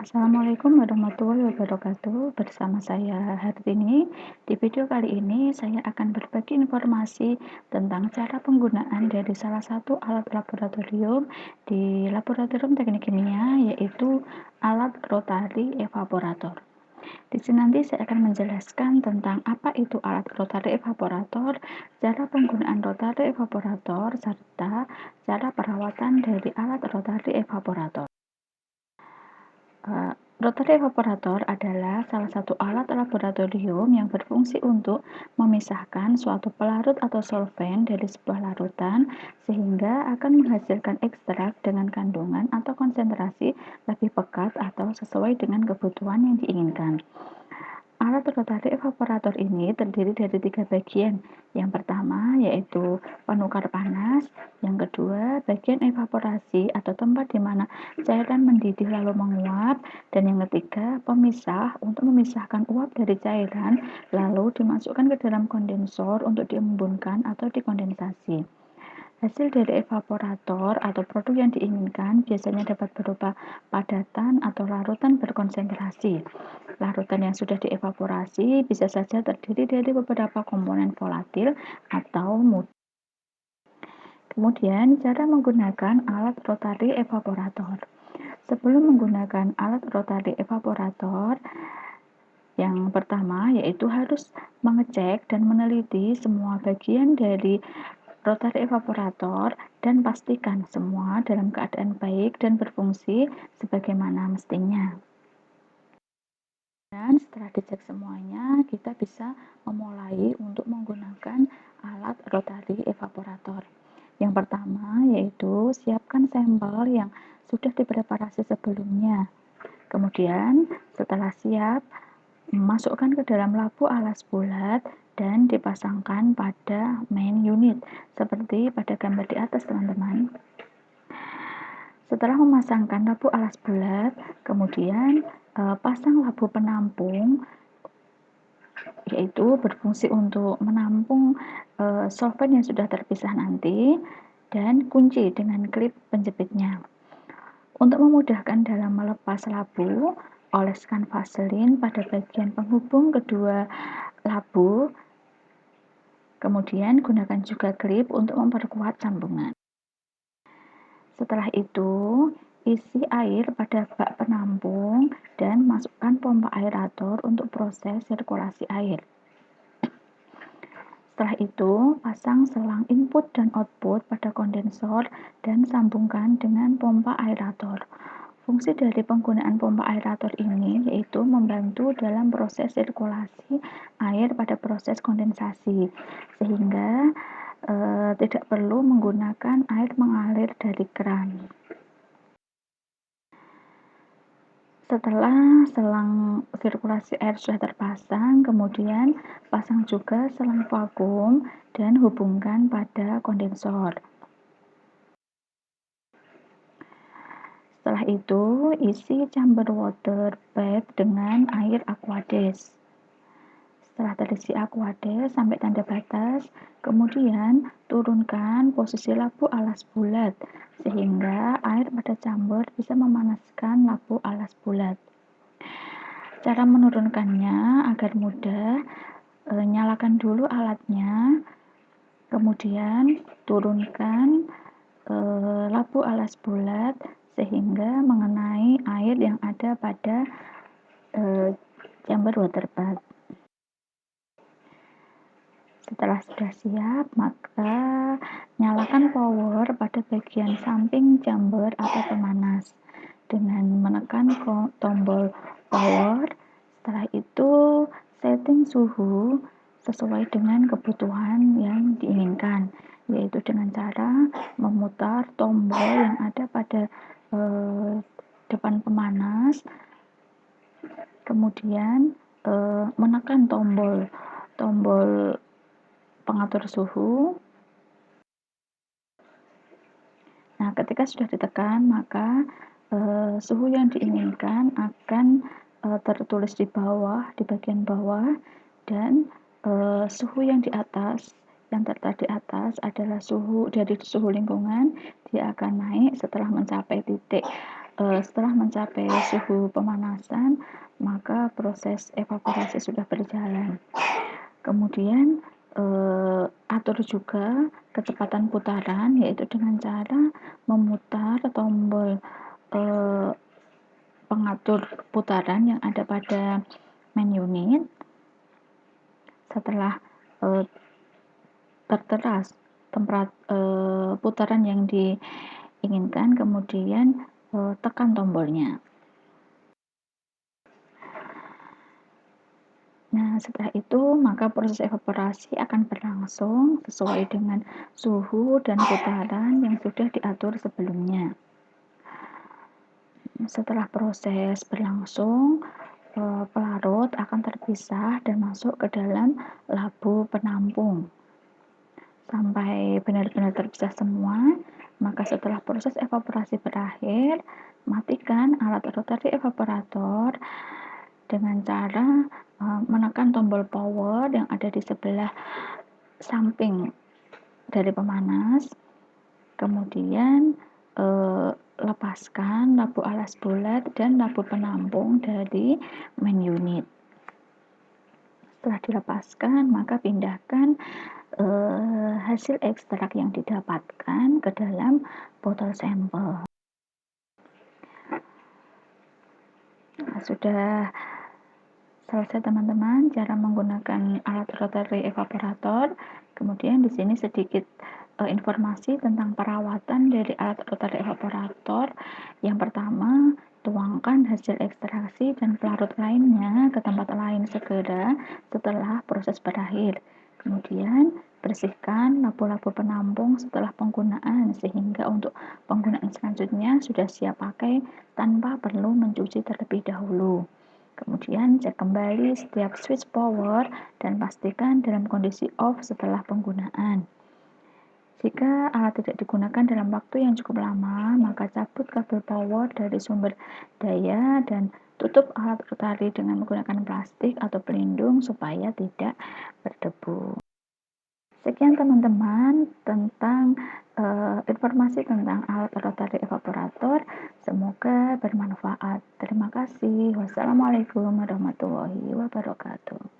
Assalamualaikum warahmatullahi wabarakatuh. Bersama saya Hartini. Di video kali ini saya akan berbagi informasi tentang cara penggunaan dari salah satu alat laboratorium di Laboratorium Teknik Kimia, yaitu alat rotary evaporator. Di sini nanti saya akan menjelaskan tentang apa itu alat rotary evaporator, cara penggunaan rotary evaporator, serta cara perawatan dari alat rotary evaporator. Rotary evaporator adalah salah satu alat laboratorium yang berfungsi untuk memisahkan suatu pelarut atau solvent dari sebuah larutan sehingga akan menghasilkan ekstrak dengan kandungan atau konsentrasi lebih pekat atau sesuai dengan kebutuhan yang diinginkan. Alat rotary evaporator ini terdiri dari 3 bagian. Yang pertama yaitu penukar panas, yang kedua bagian evaporasi atau tempat di mana cairan mendidih lalu menguap, dan yang ketiga pemisah untuk memisahkan uap dari cairan lalu dimasukkan ke dalam kondensor untuk diembunkan atau dikondensasi. Hasil dari evaporator atau produk yang diinginkan biasanya dapat berupa padatan atau larutan berkonsentrasi. Larutan yang sudah dievaporasi bisa saja terdiri dari beberapa komponen volatil atau mudah. Kemudian, cara menggunakan alat rotary evaporator. Sebelum menggunakan alat rotary evaporator, yang pertama yaitu harus mengecek dan meneliti semua bagian dari rotary evaporator dan pastikan semua dalam keadaan baik dan berfungsi sebagaimana mestinya. Dan setelah dicek semuanya, kita bisa memulai untuk menggunakan alat rotary evaporator. Yang pertama yaitu siapkan sampel yang sudah dipreparasi sebelumnya. Kemudian setelah siap, masukkan ke dalam labu alas bulat dan dipasangkan pada main unit seperti pada gambar di atas, teman-teman. Setelah memasangkan labu alas bulat, kemudian pasang labu penampung, yaitu berfungsi untuk menampung solvent yang sudah terpisah nanti, dan kunci dengan klip penjepitnya. Untuk memudahkan dalam melepas labu, oleskan vaselin pada bagian penghubung kedua labu. Kemudian gunakan juga klip untuk memperkuat sambungan. Setelah itu, isi air pada bak penampung dan masukkan pompa aerator untuk proses sirkulasi air. Setelah itu, pasang selang input dan output pada kondensor dan sambungkan dengan pompa aerator. Fungsi dari penggunaan pompa aerator ini yaitu membantu dalam proses sirkulasi air pada proses kondensasi, sehingga tidak perlu menggunakan air mengalir dari keran. Setelah selang sirkulasi air sudah terpasang, kemudian pasang juga selang vakum dan hubungkan pada kondensor. Setelah itu, isi chamber water bag dengan air Aquades. Setelah terisi Aquades sampai tanda batas, kemudian turunkan posisi labu alas bulat sehingga air pada chamber bisa memanaskan labu alas bulat. Cara menurunkannya agar mudah, nyalakan dulu alatnya, kemudian turunkan labu alas bulat sehingga mengenai air yang ada pada chamber water bag. Setelah sudah siap, maka nyalakan power pada bagian samping chamber atau pemanas dengan menekan tombol power. Setelah itu setting suhu sesuai dengan kebutuhan yang diinginkan, yaitu dengan cara memutar tombol yang ada pada depan pemanas, kemudian menekan tombol pengatur suhu. Nah, ketika sudah ditekan, maka suhu yang diinginkan akan tertulis di bawah, di bagian bawah, dan suhu yang di atas, yang tertera di atas adalah suhu dari suhu lingkungan. Dia akan naik setelah mencapai titik Setelah mencapai suhu pemanasan, maka proses evaporasi sudah berjalan. Kemudian atur juga kecepatan putaran, yaitu dengan cara memutar tombol pengatur putaran yang ada pada main unit. Setelah tertera putaran yang diinginkan, kemudian tekan tombolnya. Nah, setelah itu maka proses evaporasi akan berlangsung sesuai dengan suhu dan putaran yang sudah diatur sebelumnya. Setelah proses berlangsung, pelarut akan terpisah dan masuk ke dalam labu penampung. Sampai benar-benar terpisah semua, maka setelah proses evaporasi berakhir, matikan alat rotary evaporator dengan cara menekan tombol power yang ada di sebelah samping dari pemanas, kemudian lepaskan labu alas bulat dan labu penampung dari main unit. Setelah dilepaskan, maka pindahkan hasil ekstrak yang didapatkan ke dalam botol sampel. Nah, sudah selesai teman-teman cara menggunakan alat rotary evaporator. Kemudian di sini sedikit informasi tentang perawatan dari alat rotary evaporator. Yang pertama, tuangkan hasil ekstraksi dan pelarut lainnya ke tempat lain segera setelah proses berakhir. Kemudian bersihkan labu-labu penampung setelah penggunaan sehingga untuk penggunaan selanjutnya sudah siap pakai tanpa perlu mencuci terlebih dahulu. Kemudian cek kembali setiap switch power dan pastikan dalam kondisi off setelah penggunaan. Jika alat tidak digunakan dalam waktu yang cukup lama, maka cabut kabel power dari sumber daya dan tutup alat rotary dengan menggunakan plastik atau pelindung supaya tidak berdebu. Sekian teman-teman tentang informasi tentang alat rotary evaporator. Semoga bermanfaat. Terima kasih. Wassalamualaikum warahmatullahi wabarakatuh.